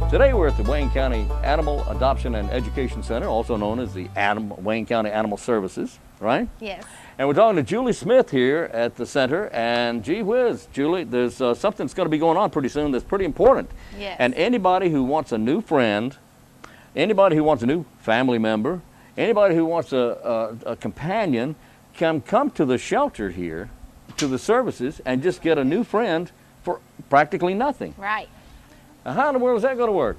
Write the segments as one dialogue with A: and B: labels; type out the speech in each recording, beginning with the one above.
A: Today we're at the Wayne County Animal Adoption and Education Center, also known as the Wayne County Animal Services, right?
B: Yes.
A: And we're talking to Julie Smith here at the center, and gee whiz, Julie, there's something that's going to be going on pretty soon that's pretty important.
B: Yes.
A: And anybody who wants a new friend, anybody who wants a new family member, anybody who wants a companion can come to the shelter here, to the services, and just get a new friend for practically nothing.
B: Right.
A: Now, how in the world is that going to work?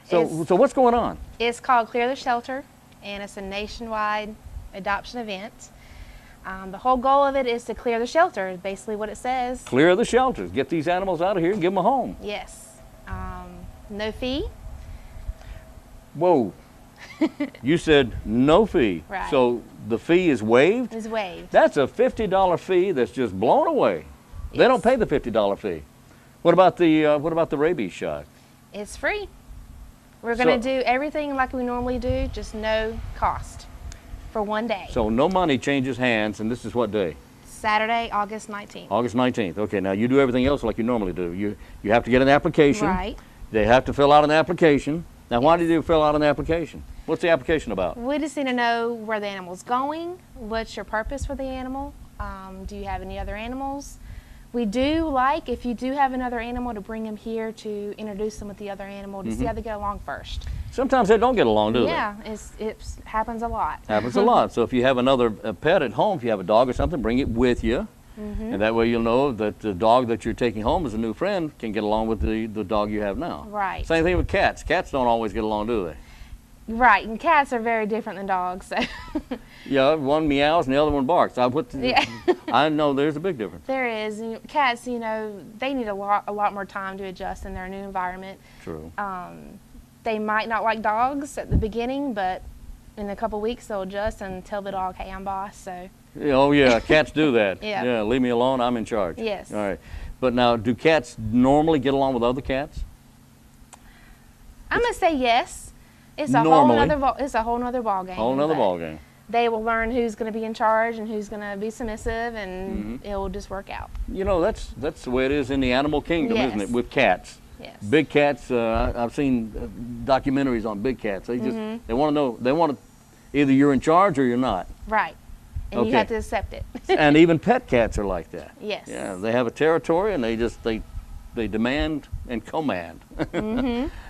A: So what's going on?
B: It's called ClearTheShelter, and it's a nationwide adoption event. The whole goal of it is to clear the shelter, is basically what it says.
A: Clear the shelters. Get these animals out of here and give them a home.
B: Yes. No fee.
A: Whoa. You said no fee.
B: Right.
A: So the fee is waived?
B: It's waived.
A: That's a $50 fee that's just blown away.
B: Yes.
A: They don't pay the $50 fee. What about the rabies shot?
B: It's free. We're going to do everything like we normally do, just no cost for one day.
A: So no money changes hands, and this is what day?
B: Saturday, August 19th.
A: August 19th. Okay, now you do everything else like you normally do. You have to get an application.
B: Right.
A: They have to fill out an application. Now, why do you fill out an application? What's the application about?
B: We just need to know where the animal's going, what's your purpose for the animal, do you have any other animals? We do like, if you do have another animal, to bring him here to introduce them with the other animal to see how they get along first.
A: Sometimes they don't get along, do they?
B: Yeah, it happens a lot.
A: Happens a lot. So if you have another pet at home, if you have a dog or something, bring it with you. And that way you'll know that the dog that you're taking home as a new friend can get along with the dog you have now.
B: Right.
A: Same thing with cats. Cats don't always get along, do they?
B: Right, and cats are very different than dogs. So.
A: Yeah, one meows and the other one barks. I know there's a big difference.
B: There is. Cats, they need a lot more time to adjust in their new environment.
A: True.
B: They might not like dogs at the beginning, but in a couple weeks they'll adjust and tell the dog, hey, I'm boss. So.
A: Oh, yeah, cats do that.
B: Yeah.
A: Leave me alone, I'm in charge.
B: Yes.
A: All right. But now, do cats normally get along with other cats?
B: I'm going to say yes. It's a
A: Normally.
B: whole nother ball game.
A: Whole nother ball game.
B: They will learn who's going to be in charge and who's going to be submissive, and it will just work out.
A: That's the way it is in the animal kingdom, isn't it? With cats.
B: Yes.
A: Big cats. I've seen documentaries on big cats. They just they want to know. They want to either you're in charge or you're not.
B: Right. And you have to accept it.
A: And even pet cats are like that.
B: Yes.
A: Yeah. They have a territory and they demand and command.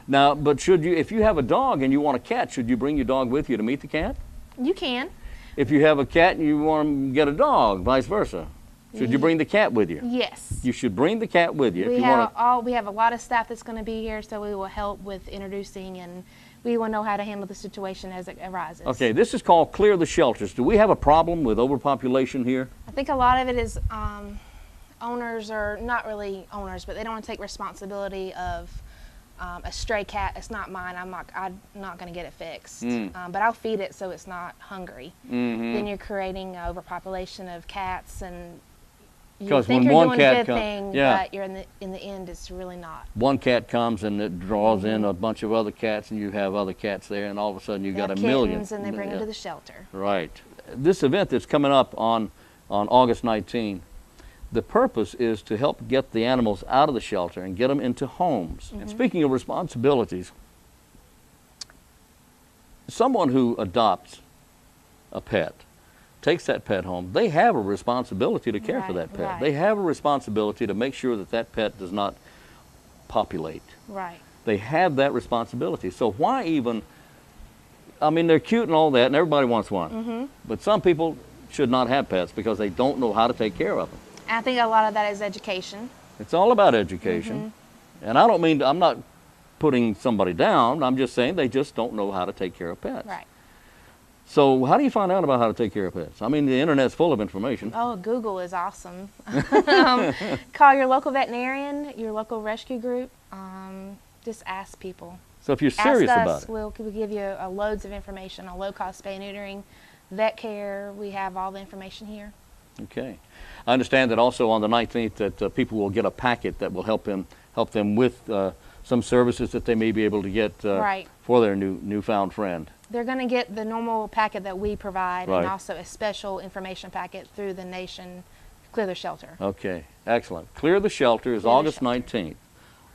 A: Now, but if you have a dog and you want a cat, should you bring your dog with you to meet the cat?
B: You can.
A: If you have a cat and you want to get a dog, vice versa, should you bring the cat with you?
B: Yes.
A: You should bring the cat with you.
B: We have a lot of staff that's going to be here, so we will help with introducing, and we will know how to handle the situation as it arises.
A: Okay, this is called Clear the Shelters. Do we have a problem with overpopulation here?
B: I think a lot of it is owners are not really owners, but they don't want to take responsibility of a stray cat. It's not mine. I'm not going to get it fixed. But I'll feed it so it's not hungry. Then you're creating overpopulation of cats, and you think you're doing a good thing, but you're in the end, it's really not.
A: One cat comes and it draws in a bunch of other cats, and you have other cats there, and all of a sudden you've got a million.
B: And they bring them to the shelter.
A: Right. This event that's coming up on August 19th. The purpose is to help get the animals out of the shelter and get them into homes. And speaking of responsibilities, someone who adopts a pet, takes that pet home, they have a responsibility to care for that pet.
B: Right.
A: They have a responsibility to make sure that that pet does not populate.
B: Right.
A: They have that responsibility. So why even, they're cute and all that, and everybody wants one. But some people should not have pets because they don't know how to take care of them.
B: I think a lot of that is education.
A: It's all about education. And I'm not putting somebody down. I'm just saying they just don't know how to take care of pets.
B: Right.
A: So how do you find out about how to take care of pets? The internet's full of information.
B: Oh, Google is awesome. Call your local veterinarian, your local rescue group. Just ask people.
A: So if you're serious about it.
B: We'll give you loads of information on low-cost spay neutering, vet care. We have all the information here.
A: Okay. I understand that also on the 19th that people will get a packet that will help them with some services that they may be able to get for their newfound friend.
B: They're going to get the normal packet that we provide,
A: Right.
B: and also a special information packet through the nation ClearTheShelter.
A: Okay, excellent. Clear the Shelter is August 19th.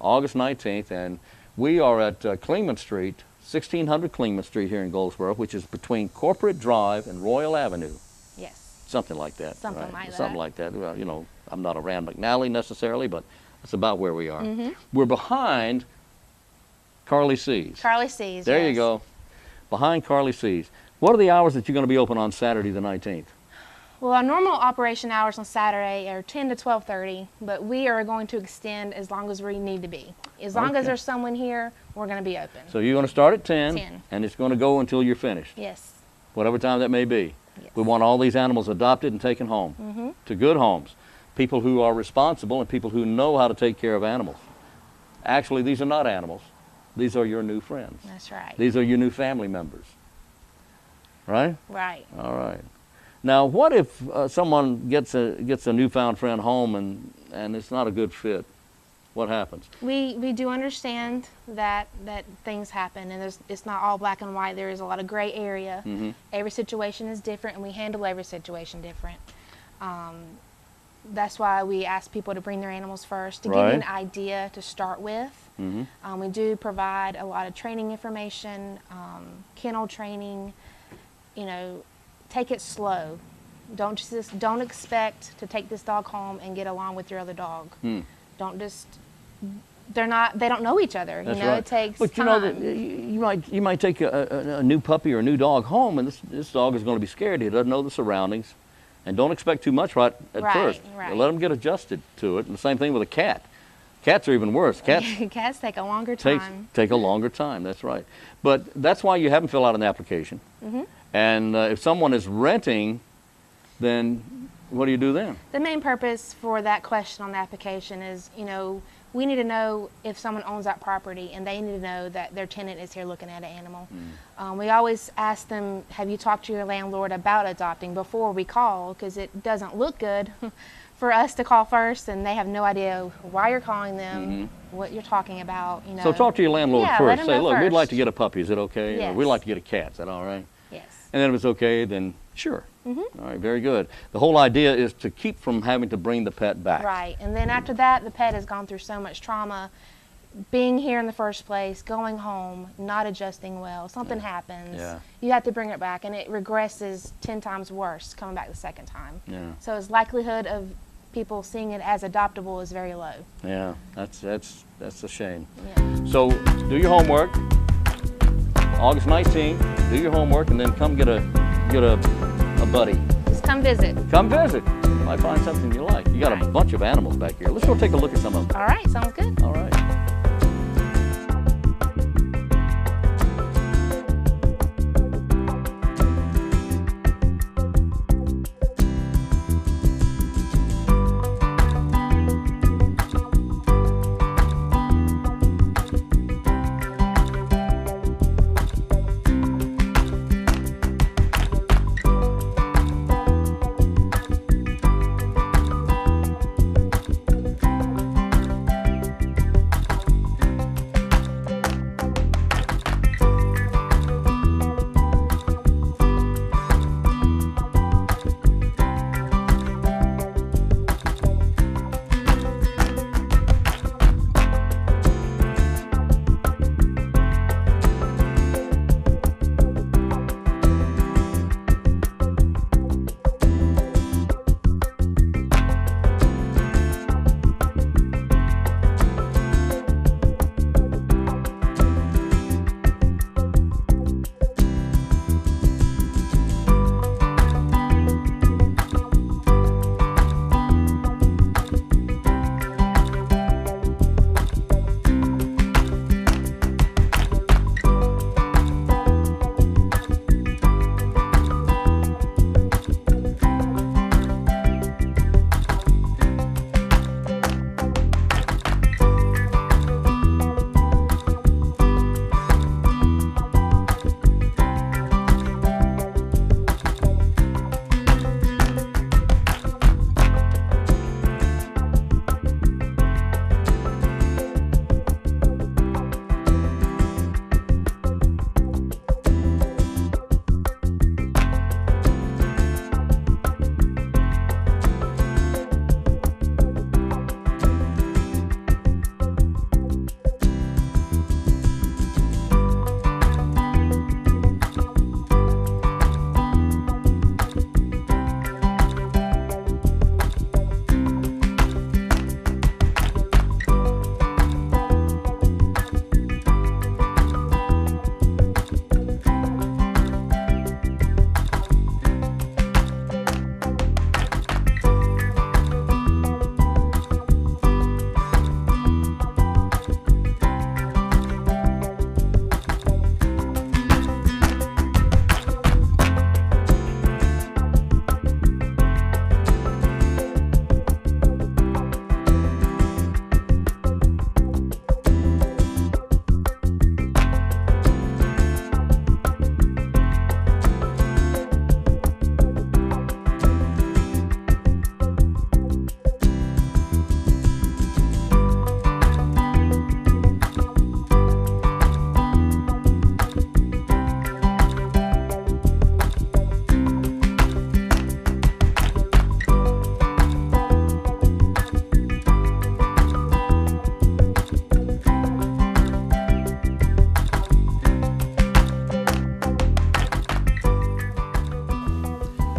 A: August 19th, and We are at Clingman Street, 1600 Clingman Street here in Goldsboro, which is between Corporate Drive and Royal Avenue.
B: Yes.
A: Something like that.
B: Something
A: right?
B: like that.
A: Something like that. Well, you know, I'm not around McNally necessarily, but that's about where we are. We're behind Carly C's.
B: Carly C's.
A: There
B: yes.
A: you go. Behind Carly C's. What are the hours that you're going to be open on Saturday the 19th?
B: Well, our normal operation hours on Saturday are 10 to 12:30, but we are going to extend as long as we need to be. As long
A: Okay.
B: as there's someone here, we're going to be open.
A: So you're going to start at 10,
B: 10.
A: and it's going to go until you're finished,
B: Yes.
A: whatever time that may be.
B: Yes.
A: We want all these animals adopted and taken home to good homes, people who are responsible and people who know how to take care of animals. Actually, these are not animals. These are your new friends.
B: That's right.
A: These are your new family members. Right?
B: Right.
A: All right. Now, what if someone gets a newfound friend home and it's not a good fit? What happens?
B: We do understand that things happen, and it's not all black and white. There is a lot of gray area. Every situation is different, and we handle every situation different. That's why we ask people to bring their animals first to give you an idea to start with. We do provide a lot of training information, kennel training. You know, take it slow. Don't expect to take this dog home and get along with your other dog. Don't just. They don't know each other.
A: That's
B: you know,
A: right.
B: it takes
A: but you
B: time.
A: know, you might take a new puppy or a new dog home, and this dog is going to be scared. He doesn't know the surroundings, and don't expect too much right at first.
B: Right.
A: Let them get adjusted to it. And the same thing with a cat. Cats are even worse.
B: Cats take a longer time.
A: Take a longer time. That's right. But that's why you have them fill out an application. And if someone is renting, then what do you do then?
B: The main purpose for that question on the application is, you know, we need to know if someone owns that property, and they need to know that their tenant is here looking at an animal. We always ask them, have you talked to your landlord about adopting before we call, because it doesn't look good for us to call first, and they have no idea why you're calling them, what you're talking about. You know.
A: So talk to your landlord
B: Yeah,
A: first.
B: let 'em
A: Say,
B: know
A: look, we'd like
B: first.
A: to get a puppy. Is it okay? Or
B: Yes.
A: we'd like to get a cat. Is that all right?
B: Yes.
A: And then if it's okay, then sure. All right, very good. The whole idea is to keep from having to bring the pet back.
B: Right, and then after that, the pet has gone through so much trauma, being here in the first place, going home, not adjusting well, something happens,
A: Yeah.
B: you have to bring it back, and it regresses 10 times worse coming back the second time.
A: Yeah.
B: So its likelihood of people seeing it as adoptable is very low.
A: Yeah, that's a shame.
B: Yeah.
A: So do your homework. August 19th, do your homework, and then come get a buddy.
B: Just come visit.
A: Come visit. You might find something you like. You got a
B: Right.
A: bunch of animals back here. Let's go take a look at some of them.
B: All right, sounds good.
A: All right.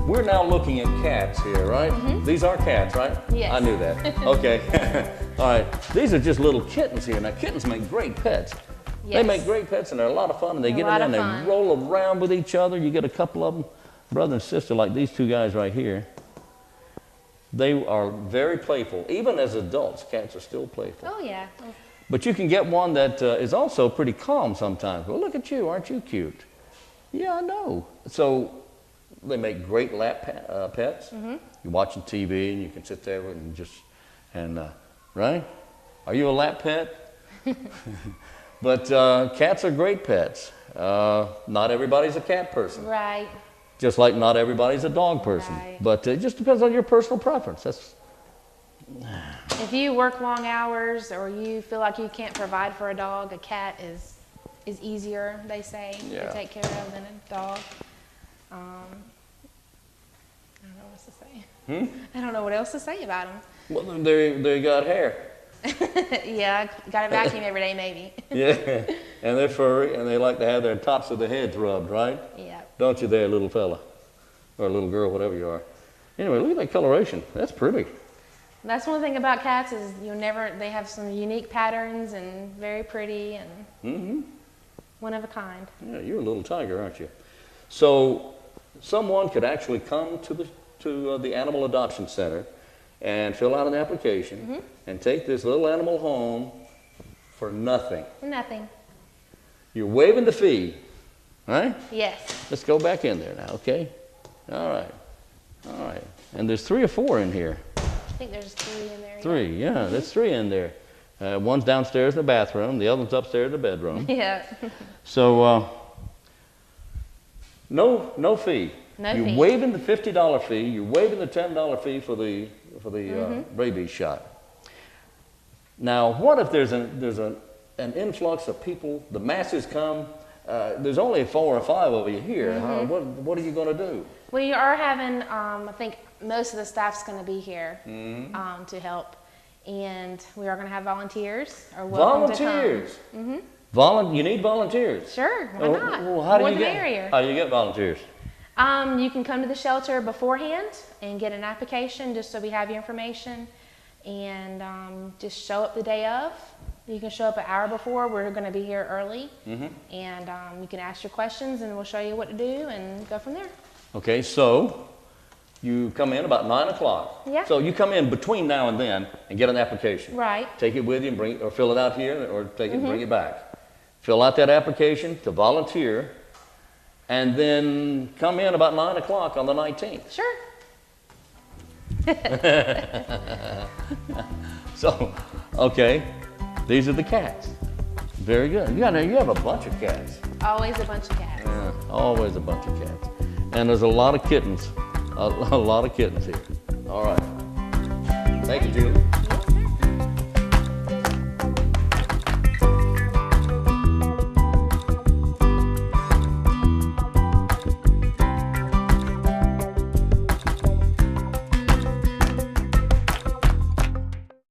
A: We're now looking at cats here, right? These are cats, right?
B: Yes.
A: I knew that. Okay. All right. These are just little kittens here. Now, kittens make great pets.
B: Yes.
A: They make great pets, and they're a lot of fun. And they get in there and they roll around with each other. You get a couple of them, brother and sister, like these two guys right here. They are very playful. Even as adults, cats are still playful.
B: Oh, yeah.
A: But you can get one that is also pretty calm sometimes. Well, look at you. Aren't you cute? Yeah, I know. So they make great lap pets. You're watching TV and you can sit there and just, right? Are you a lap pet? But cats are great pets. Not everybody's a cat person.
B: Right.
A: Just like not everybody's a dog person.
B: Right.
A: But it just depends on your personal preference.
B: If you work long hours or you feel like you can't provide for a dog, a cat is easier, they say, to take care of than a dog. I don't know what else to say. I don't know what else to say about them.
A: Well, they got hair.
B: Yeah, got to vacuum every day maybe.
A: Yeah, and they're furry, and they like to have their tops of their heads rubbed, right?
B: Yeah.
A: Don't you there, little fella? Or little girl, whatever you are. Anyway, look at that coloration. That's pretty.
B: That's one thing about cats is they have some unique patterns and very pretty and one of a kind.
A: Yeah, you're a little tiger, aren't you? So someone could actually come to the Animal Adoption Center and fill out an application and take this little animal home for nothing.
B: Nothing.
A: You're waiving the fee, right?
B: Yes.
A: Let's go back in there now, okay? All right. All right. And there's 3 or 4 in here.
B: I think there's 3 in there.
A: 3, yeah, there's 3 in there. One's downstairs in the bathroom, the other one's upstairs in the bedroom.
B: Yeah.
A: So, no fee.
B: You're
A: fee. Waiving the $50 fee. You're waiving the $10 fee for the rabies shot. Now, what if there's an influx of people? The masses come. There's only 4 or 5 of you here. What are you going to do?
B: We are having. I think most of the staff's going to be here to help, and we are going to have volunteers.
A: Volunteers.
B: To come.
A: You need volunteers.
B: Sure. Why not?
A: Well, how do you get volunteers?
B: You can come to the shelter beforehand and get an application just so we have your information, and just show up the day of. You can show up an hour before. We're going to be here early, and you can ask your questions, and we'll show you what to do and go from there. Okay,
A: so you come in about 9 o'clock.
B: Yeah.
A: So you come in between now and then and get an application.
B: Right.
A: Take it with you and bring it, or fill it out here, or take it and bring it back. Fill out that application to volunteer, and then come in about 9 o'clock on the 19th.
B: Sure.
A: So, okay, these are the cats. Very good. You have a bunch of cats.
B: Always a bunch of cats.
A: Yeah, always a bunch of cats. And there's a lot of kittens. A lot of kittens here. All right. Thank you, Julie.